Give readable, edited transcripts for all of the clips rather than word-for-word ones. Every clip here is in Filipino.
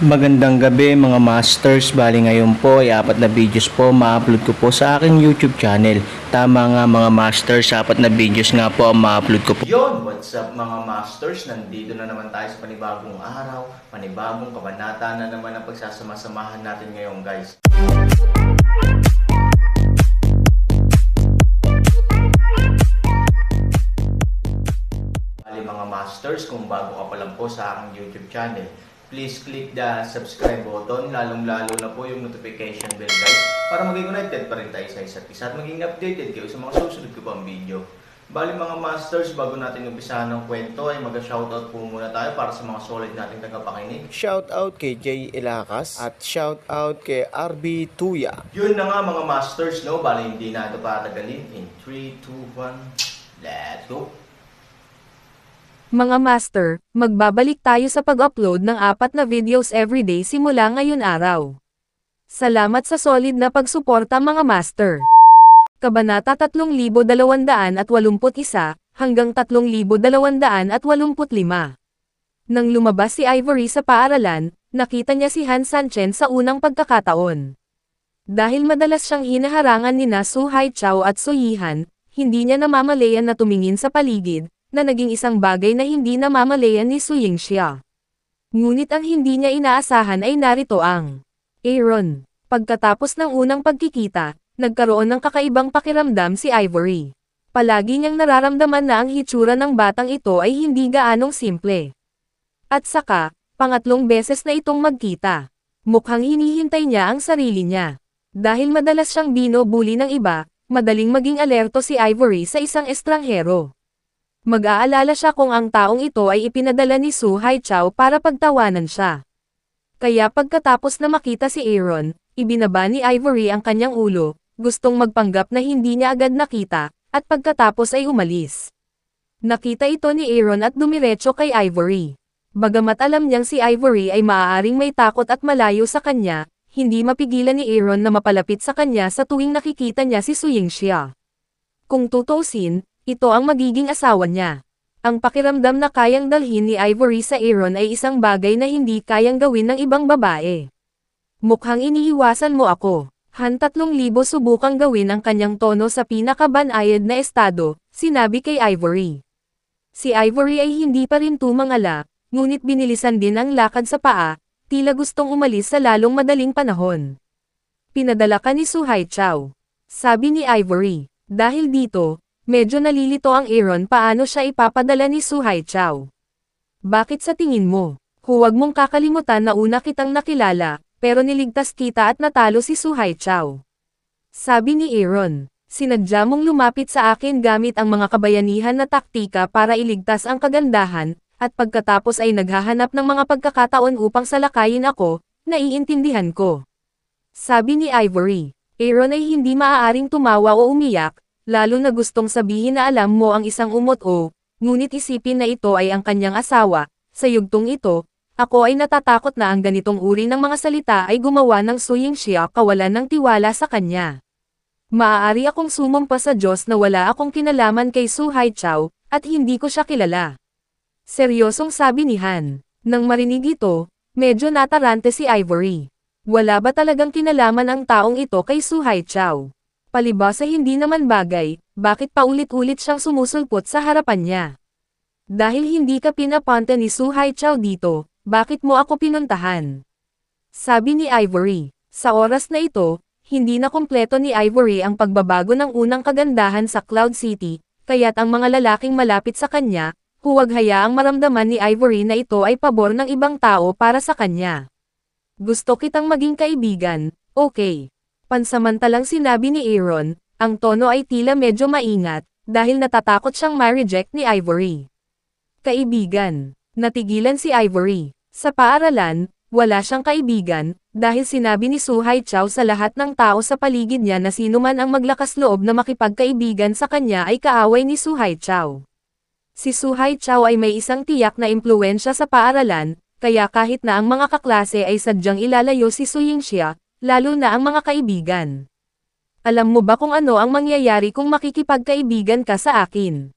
Magandang gabi mga masters, bali ngayon po ay 4 na videos po ma-upload ko po sa aking YouTube channel. Tama nga mga masters, 4 na videos nga po ang ma-upload ko po. Yon, what's up mga masters, nandito na naman tayo sa panibagong araw, panibagong kabanata na naman ang pagsasama-samahan natin ngayon guys. Bali mga masters, kung bago ka pa lang po sa aking YouTube channel, please click the subscribe button, lalong-lalo na po yung notification bell guys, para maging connected pa rin tayo sa isa't isa at maging updated kayo sa mga susunod ko pang video. Bali mga masters, bago natin umpisahan ng kwento ay mag-shoutout po muna tayo para sa mga solid nating tagapakinig. Shoutout kay Jay Ilakas at shoutout kay RB Tuya. Yun na nga mga masters, no? Bali hindi na ito patagalin. In 3, 2, 1, let's go! Mga master, magbabalik tayo sa pag-upload ng 4 na videos everyday simula ngayon araw. Salamat sa solid na pagsuporta mga master. Kabanata 3281 hanggang 3285. Nang lumabas si Ivory sa paaralan, nakita niya si Han Sanchen sa unang pagkakataon. Dahil madalas siyang hinaharangan nina Su Haichao at Su Yihan, hindi niya namamalayan na tumingin sa paligid, na naging isang bagay na hindi namamalayan ni Su Yingxia. Ngunit ang hindi niya inaasahan ay narito ang Aaron. Pagkatapos ng unang pagkikita, nagkaroon ng kakaibang pakiramdam si Ivory. Palagi niyang nararamdaman na ang hitsura ng batang ito ay hindi gaanong simple. At saka, pangatlong beses na itong magkita. Mukhang hinihintay niya ang sarili niya. Dahil madalas siyang binubuli ng iba, madaling maging alerto si Ivory sa isang estranghero. Mag-aalala siya kung ang taong ito ay ipinadala ni Su Haichao para pagtawanan siya. Kaya pagkatapos na makita si Aaron, ibinaba ni Ivory ang kanyang ulo, gustong magpanggap na hindi niya agad nakita, at pagkatapos ay umalis. Nakita ito ni Aaron at dumiretso kay Ivory. Bagamat alam niyang si Ivory ay maaaring may takot at malayo sa kanya, hindi mapigilan ni Aaron na mapalapit sa kanya sa tuwing nakikita niya si Su Yingxia. Kung tutuusin, ito ang magiging asawa niya. Ang pakiramdam na kayang dalhin ni Ivory sa Aaron ay isang bagay na hindi kayang gawin ng ibang babae. Mukhang iniiwasan mo ako. Han 3,000 subukang gawin ang kanyang tono sa pinakabanayad na estado, sinabi kay Ivory. Si Ivory ay hindi pa rin tumangala, ngunit binilisan din ang lakad sa paa, tila gustong umalis sa lalong madaling panahon. Pinadala ka ni Su Haichao, sabi ni Ivory. Dahil dito, medyo nalilito ang Aaron paano siya ipapadala ni Su Haichao. Bakit sa tingin mo? Huwag mong kakalimutan na una kitang nakilala, pero niligtas kita at natalo si Su Haichao. Sabi ni Aaron, sinadya mong lumapit sa akin gamit ang mga kabayanihan na taktika para iligtas ang kagandahan, at pagkatapos ay naghahanap ng mga pagkakataon upang salakayin ako, naiintindihan ko. Sabi ni Ivory, Aaron ay hindi maaaring tumawa o umiyak, lalo na gustong sabihin na alam mo ang isang umot-o, ngunit isipin na ito ay ang kanyang asawa. Sa yugtong ito, ako ay natatakot na ang ganitong uri ng mga salita ay gumawa ng Su Yingxia kawalan ng tiwala sa kanya. Maaari akong sumumpa sa Diyos na wala akong kinalaman kay Su Haichao, at hindi ko siya kilala. Seryosong sabi ni Han. Nang marinig ito, medyo natarante si Ivory. Wala ba talagang kinalaman ang taong ito kay Su Haichao? Palibhasa hindi naman bagay, bakit paulit-ulit siyang sumusulpot sa harapan niya? Dahil hindi ka pinapunta ni Su Haichao dito, bakit mo ako pinuntahan? Sabi ni Ivory. Sa oras na ito, hindi na kumpleto ni Ivory ang pagbabago ng unang kagandahan sa Cloud City, kaya't ang mga lalaking malapit sa kanya, huwag hayaang maramdaman ni Ivory na ito ay pabor ng ibang tao para sa kanya. Gusto kitang maging kaibigan, okay? Pansamantalang sinabi ni Aaron, ang tono ay tila medyo maingat, dahil natatakot siyang ma-reject ni Ivory. Kaibigan. Natigilan si Ivory. Sa paaralan, wala siyang kaibigan, dahil sinabi ni Su Haichao sa lahat ng tao sa paligid niya na sino man ang maglakas loob na makipagkaibigan sa kanya ay kaaway ni Su Haichao. Si Su Haichao ay may isang tiyak na impluwensya sa paaralan, kaya kahit na ang mga kaklase ay sadyang ilalayo si Su Yingxia, lalo na ang mga kaibigan. Alam mo ba kung ano ang mangyayari kung makikipagkaibigan ka sa akin?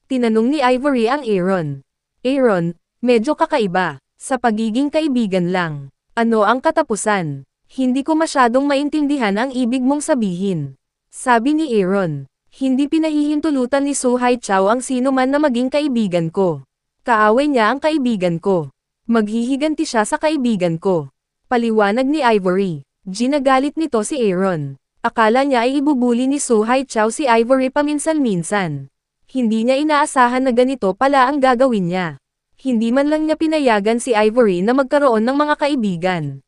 Tinanong ni Ivory ang Aaron. Aaron, medyo kakaiba. Sa pagiging kaibigan lang. Ano ang katapusan? Hindi ko masyadong maintindihan ang ibig mong sabihin. Sabi ni Aaron. Hindi pinahihintulutan ni Suhai Chao ang sino man na maging kaibigan ko. Kaaway niya ang kaibigan ko. Maghihiganti siya sa kaibigan ko. Paliwanag ni Ivory. Ginagalit nito si Aaron. Akala niya ay ibubuli ni Suhai Chao si Ivory paminsan-minsan. Hindi niya inaasahan na ganito pala ang gagawin niya. Hindi man lang niya pinayagan si Ivory na magkaroon ng mga kaibigan.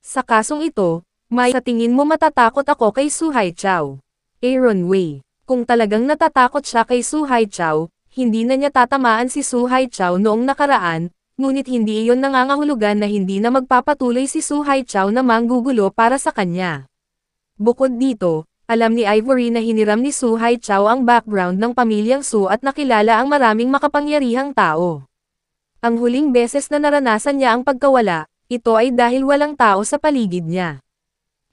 Sa kasong ito, sa tingin mo matatakot ako kay Suhai Chao? Aaron Wei. Kung talagang natatakot siya kay Suhai Chao, hindi na niya tatamaan si Suhai Chao noong nakaraan, ngunit hindi iyon nangangahulugan na hindi na magpapatuloy si Suhai Chao na manggugulo para sa kanya. Bukod dito, alam ni Ivory na hiniram ni Suhai Chao ang background ng pamilyang Su at nakilala ang maraming makapangyarihang tao. Ang huling beses na naranasan niya ang pagkawala, ito ay dahil walang tao sa paligid niya.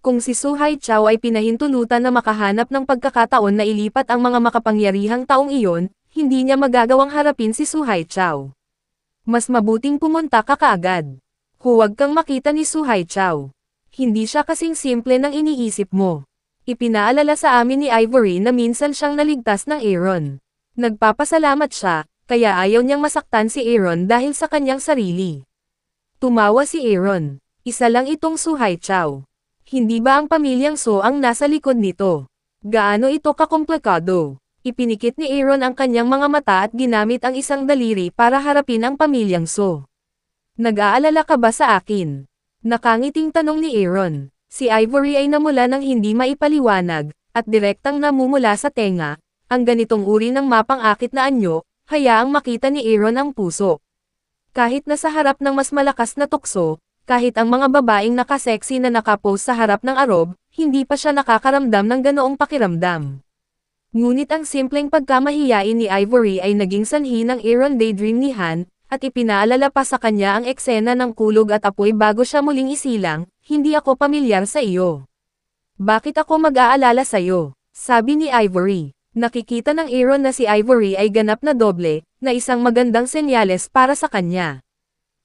Kung si Suhai Chao ay pinahintulutan na makahanap ng pagkakataon na ilipat ang mga makapangyarihang taong iyon, hindi niya magagawang harapin si Suhai Chao. Mas mabuting pumunta ka kaagad. Huwag kang makita ni Suhai Chao. Hindi siya kasing simple ng iniisip mo. Ipinaalala sa amin ni Ivory na minsan siyang naligtas ng Aaron. Nagpapasalamat siya, kaya ayaw niyang masaktan si Aaron dahil sa kanyang sarili. Tumawa si Aaron. Isa lang itong Suhai Chao. Hindi ba ang pamilyang So ang nasa likod nito? Gaano ito kakomplikado? Ipinikit ni Aaron ang kanyang mga mata at ginamit ang isang daliri para harapin ang pamilyang So. Nag-aalala ka ba sa akin? Nakangiting tanong ni Aaron. Si Ivory ay namula ng hindi maipaliwanag, at direktang namumula sa tenga. Ang ganitong uri ng mapang-akit na anyo, hayaang makita ni Aaron ang puso. Kahit nasa harap ng mas malakas na tukso, kahit ang mga babaeng nakaseksi na nakapose sa harap ng arob, hindi pa siya nakakaramdam ng ganoong pakiramdam. Ngunit ang simpleng pagkamahiyain ni Ivory ay naging sanhi ng Aaron daydream ni Han, at ipinaalala pa sa kanya ang eksena ng kulog at apoy bago siya muling isilang, hindi ako pamilyar sa iyo. Bakit ako mag-aalala sa iyo? Sabi ni Ivory. Nakikita ng Aaron na si Ivory ay ganap na doble, na isang magandang senyales para sa kanya.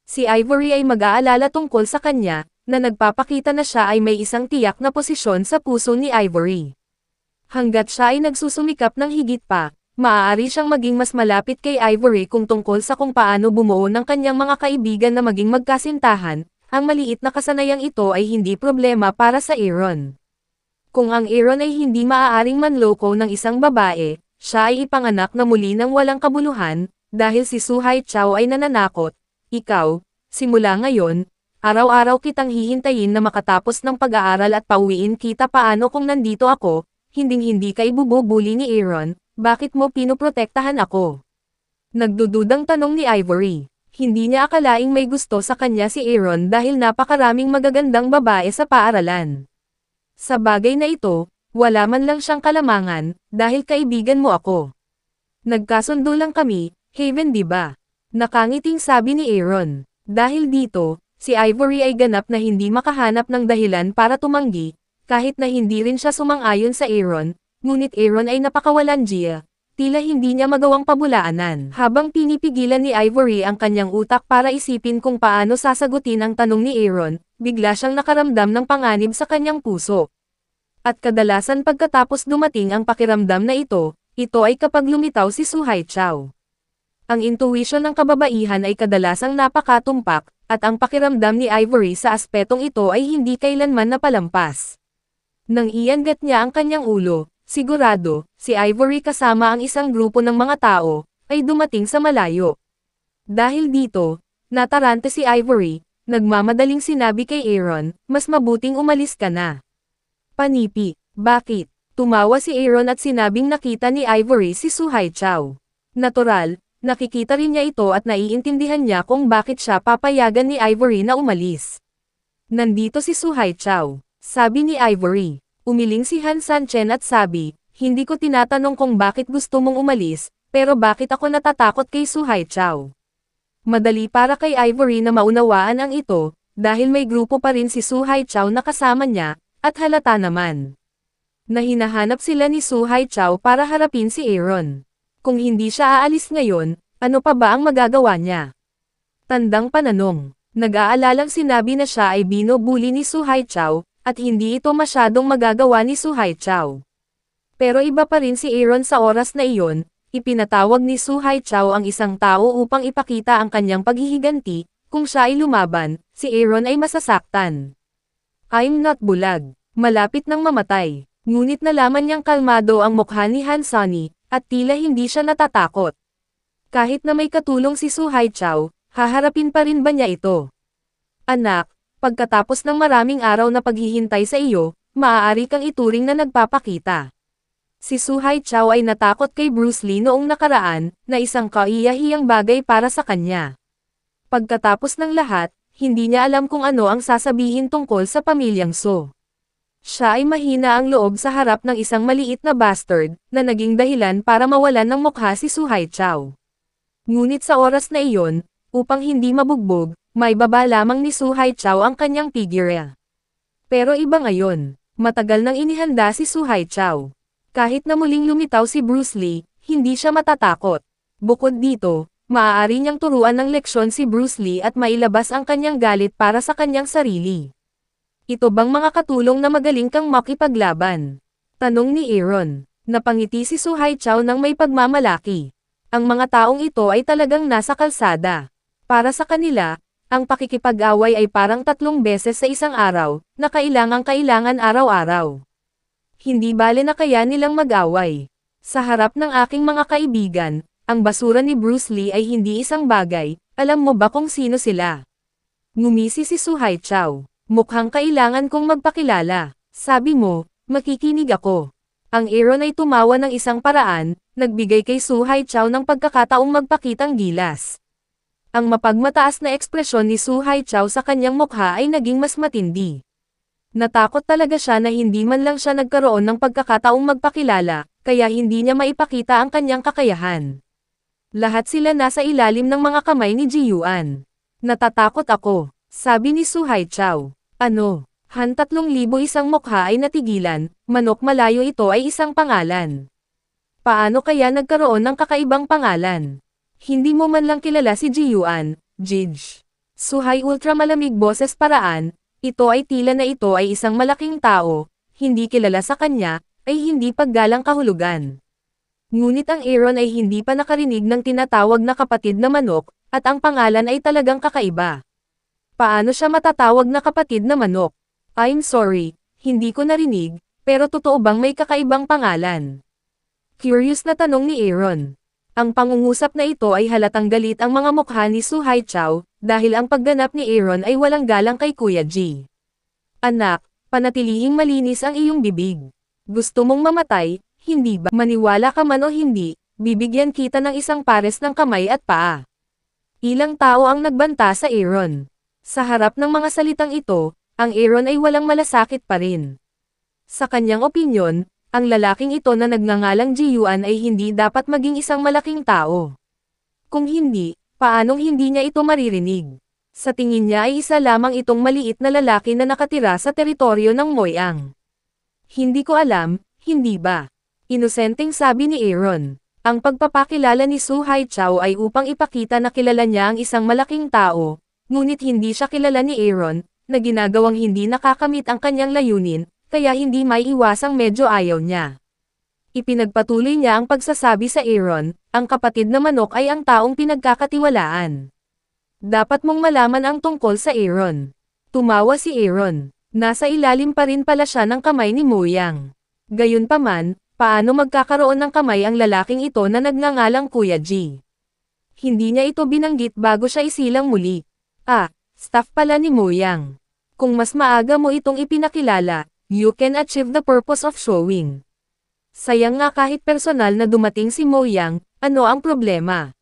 Si Ivory ay mag-aalala tungkol sa kanya, na nagpapakita na siya ay may isang tiyak na posisyon sa puso ni Ivory. Hanggat siya ay nagsusumikap ng higit pa, maaari siyang maging mas malapit kay Ivory kung tungkol sa kung paano bumuo ng kanyang mga kaibigan na maging magkasintahan, ang maliit na kasanayang ito ay hindi problema para sa Aaron. Kung ang Aaron ay hindi maaaring manloko ng isang babae, siya ay ipanganak na muli ng walang kabuluhan, dahil si Suhai Chao ay nananakot. Ikaw, simula ngayon, araw-araw kitang hihintayin na makatapos ng pag-aaral at pauwiin kita paano kung nandito ako, hinding-hindi ka ibububuli ni Aaron, bakit mo pinoprotektahan ako? Nagdududang tanong ni Ivory. Hindi niya akalaing may gusto sa kanya si Aaron dahil napakaraming magagandang babae sa paaralan. Sa bagay na ito, wala man lang siyang kalamangan, dahil kaibigan mo ako. Nagkasundo lang kami, Haven di ba? Nakangiting sabi ni Aaron. Dahil dito, si Ivory ay ganap na hindi makahanap ng dahilan para tumanggi, kahit na hindi rin siya sumang-ayon sa Aaron, ngunit Aaron ay napakawalandiya, tila hindi niya magawang pabulaanan. Habang pinipigilan ni Ivory ang kanyang utak para isipin kung paano sasagutin ang tanong ni Aaron, bigla siyang nakaramdam ng panganib sa kanyang puso. At kadalasan pagkatapos dumating ang pakiramdam na ito ay kapag lumitaw si Suhai Chao. Ang intuition ng kababaihan ay kadalasang napakatumpak, at ang pakiramdam ni Ivory sa aspetong ito ay hindi kailanman napalampas. Nang iangat niya ang kanyang ulo, sigurado, si Ivory kasama ang isang grupo ng mga tao, ay dumating sa malayo. Dahil dito, natarante si Ivory, nagmamadaling sinabi kay Aaron, mas mabuting umalis ka na. Panipi, bakit? Tumawa si Aaron at sinabing nakita ni Ivory si Suhai Chao. Natural, nakikita rin niya ito at naiintindihan niya kung bakit siya papayagan ni Ivory na umalis. Nandito si Suhai Chao, sabi ni Ivory. Umiling si Han Sanchen at sabi, hindi ko tinatanong kung bakit gusto mong umalis, pero bakit ako natatakot kay Suhai Chao. Madali para kay Ivory na maunawaan ang ito, dahil may grupo pa rin si Suhai Chao na kasama niya, at halata naman na hinahanap sila ni Suhai Chao para harapin si Aaron. Kung hindi siya aalis ngayon, ano pa ba ang magagawa niya? Tandang pananong. Nag-aalalang sinabi na siya ay binubuli ni Su Haichao, at hindi ito masyadong magagawa ni Su Haichao. Pero iba pa rin si Aaron sa oras na iyon, ipinatawag ni Su Haichao ang isang tao upang ipakita ang kanyang paghihiganti, kung siya ay lumaban, si Aaron ay masasaktan. I'm not bulag. Malapit nang mamatay. Ngunit nalaman niyang kalmado ang mukha ni Han Sunny, at tila hindi siya natatakot. Kahit na may katulong si Su Haichao, haharapin pa rin ba niya ito? Anak, pagkatapos ng maraming araw na paghihintay sa iyo, maaari kang ituring na nagpapakita. Si Su Haichao ay natakot kay Bruce Lee noong nakaraan, na isang kaiyahiyang bagay para sa kanya. Pagkatapos ng lahat, hindi niya alam kung ano ang sasabihin tungkol sa pamilyang So. Siya ay mahina ang loob sa harap ng isang maliit na bastard, na naging dahilan para mawalan ng mukha si Su Haichao. Ngunit sa oras na iyon, upang hindi mabugbog, may baba lamang ni Su Haichao ang kanyang figure. Pero iba ngayon, matagal nang inihanda si Su Haichao. Kahit na muling lumitaw si Bruce Lee, hindi siya matatakot. Bukod dito, maaari niyang turuan ng leksyon si Bruce Lee at mailabas ang kanyang galit para sa kanyang sarili. Ito bang mga katulong na magaling kang makipaglaban? Tanong ni Aaron. Napangiti si Su Haichao ng may pagmamalaki. Ang mga taong ito ay talagang nasa kalsada. Para sa kanila, ang pakikipag-away ay parang 3 beses sa isang araw, na kailangan araw-araw. Hindi bale na kaya nilang mag-away. Sa harap ng aking mga kaibigan, ang basura ni Bruce Lee ay hindi isang bagay, alam mo ba kung sino sila? Ngumisi si Su Haichao. Mukhang kailangan kong magpakilala. Sabi mo, makikinig ako. Ang Aaron ay tumawa ng isang paraan, nagbigay kay Su Haichao ng pagkakataong magpakitang gilas. Ang mapagmataas na ekspresyon ni Su Haichao sa kanyang mukha ay naging mas matindi. Natakot talaga siya na hindi man lang siya nagkaroon ng pagkakataong magpakilala, kaya hindi niya maipakita ang kanyang kakayahan. Lahat sila nasa ilalim ng mga kamay ni Ji Yuan. Natatakot ako. Sabi ni Su Haichao. Ano? Han 3,000 isang mukha ay natigilan, manok malayo ito ay isang pangalan. Paano kaya nagkaroon ng kakaibang pangalan? Hindi mo man lang kilala si Ji Yuan, Jij. Su Hai ultra malamig boses paraan, ito ay tila na ito ay isang malaking tao, hindi kilala sa kanya, ay hindi paggalang kahulugan. Ngunit ang Aaron ay hindi pa nakarinig ng tinatawag na kapatid na manok, at ang pangalan ay talagang kakaiba. Paano siya matatawag na kapatid na manok? I'm sorry, hindi ko narinig, pero totoo bang may kakaibang pangalan? Curious na tanong ni Aaron. Ang pangungusap na ito ay halatang galit ang mga mukha ni Su Haichao, dahil ang pagganap ni Aaron ay walang galang kay Kuya Ji. Anak, panatilihing malinis ang iyong bibig. Gusto mong mamatay, hindi ba? Maniwala ka man o hindi, bibigyan kita ng isang pares ng kamay at paa. Ilang tao ang nagbanta sa Aaron. Sa harap ng mga salitang ito, ang Aaron ay walang malasakit pa rin. Sa kanyang opinyon, ang lalaking ito na nagngangalang Ji Yuan ay hindi dapat maging isang malaking tao. Kung hindi, paanong hindi niya ito maririnig? Sa tingin niya ay isa lamang itong maliit na lalaki na nakatira sa teritoryo ng Moyang. Hindi ko alam, hindi ba? Inosenteng sabi ni Aaron. Ang pagpapakilala ni Su Haichao ay upang ipakita na kilala niya ang isang malaking tao, ngunit hindi siya kilala ni Aaron, na ginagawang hindi nakakamit ang kanyang layunin, kaya hindi maiiwasang medyo ayaw niya. Ipinagpatuloy niya ang pagsasabi sa Aaron, ang kapatid na manok ay ang taong pinagkakatiwalaan. Dapat mong malaman ang tungkol sa Aaron. Tumawa si Aaron. Nasa ilalim pa rin pala siya ng kamay ni Moyang. Gayunpaman, paano magkakaroon ng kamay ang lalaking ito na nagngangalang Kuya Ji? Hindi niya ito binanggit bago siya isilang muli. Staff pala ni Moyang. Kung mas maaga mo itong ipinakilala, you can achieve the purpose of showing. Sayang nga kahit personal na dumating si Moyang, ano ang problema?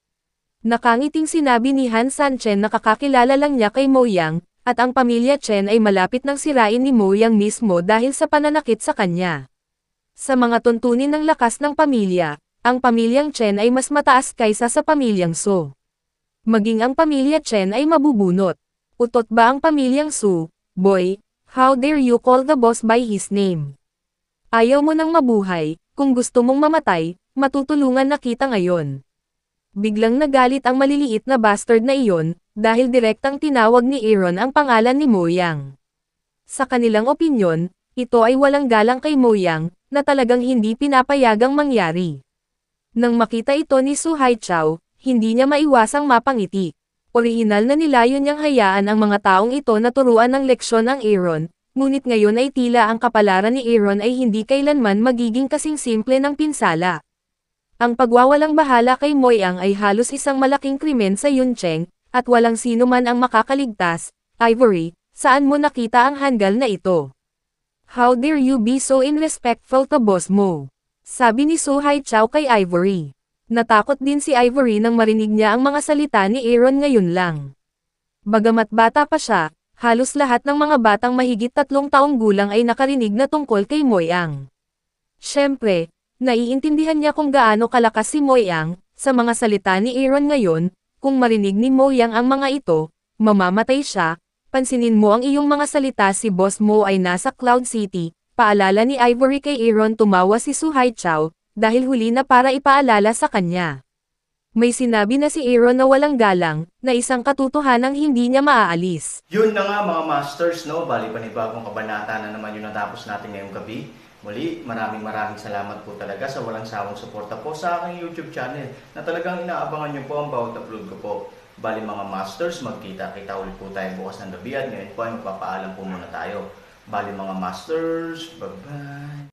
Nakangiting sinabi ni Han Sanchen na kakakilala lang niya kay Moyang, at ang pamilya Chen ay malapit nang sirain ni Moyang mismo dahil sa pananakit sa kanya. Sa mga tuntunin ng lakas ng pamilya, ang pamilyang Chen ay mas mataas kaysa sa pamilyang So. Maging ang pamilya Chen ay mabubunot. Utot ba ang pamilyang Su? Boy, how dare you call the boss by his name? Ayaw mo nang mabuhay, kung gusto mong mamatay, matutulungan na kita ngayon. Biglang nagalit ang maliliit na bastard na iyon, dahil direktang tinawag ni Aaron ang pangalan ni Moyang. Sa kanilang opinyon, ito ay walang galang kay Moyang, na talagang hindi pinapayagang mangyari. Nang makita ito ni Su Haichao, hindi niya maiwasang mapangiti. Orihinal na nilayon niyang hayaan ang mga taong ito na turuan ng leksyon ang Aaron, ngunit ngayon ay tila ang kapalaran ni Aaron ay hindi kailanman magiging kasing simple ng pinsala. Ang pagwawalang bahala kay Moyang ay halos isang malaking krimen sa Yuncheng, at walang sino man ang makakaligtas. Ivory, saan mo nakita ang hanggal na ito? How dare you be so irrespectful to boss mo? Sabi ni Su Haichao kay Ivory. Natakot din si Ivory nang marinig niya ang mga salita ni Aaron ngayon lang. Bagamat bata pa siya, halos lahat ng mga batang mahigit 3 taong gulang ay nakarinig na tungkol kay Moyang. Siyempre, naiintindihan niya kung gaano kalakas si Moyang. Sa mga salita ni Aaron ngayon, kung marinig ni Moyang ang mga ito, mamamatay siya. Pansinin mo ang iyong mga salita, si boss mo ay nasa Cloud City. Paalala ni Ivory kay Aaron. Tumawa si Su Haichao, dahil huli na para ipaalala sa kanya. May sinabi na si Aaron na walang galang, na isang katotohanang hindi niya maaalis. Yun na nga mga masters, no? Bali panibagong kabanata na naman yung natapos natin ngayong gabi. Muli, maraming salamat po talaga sa walang sawang suporta po sa aking YouTube channel na talagang inaabangan nyo po ang bawat upload ko po. Bali mga masters, magkita-kita ulit po tayo bukas ng gabi at ngayon po ay magpapaalam po muna tayo. Bali mga masters, bye-bye!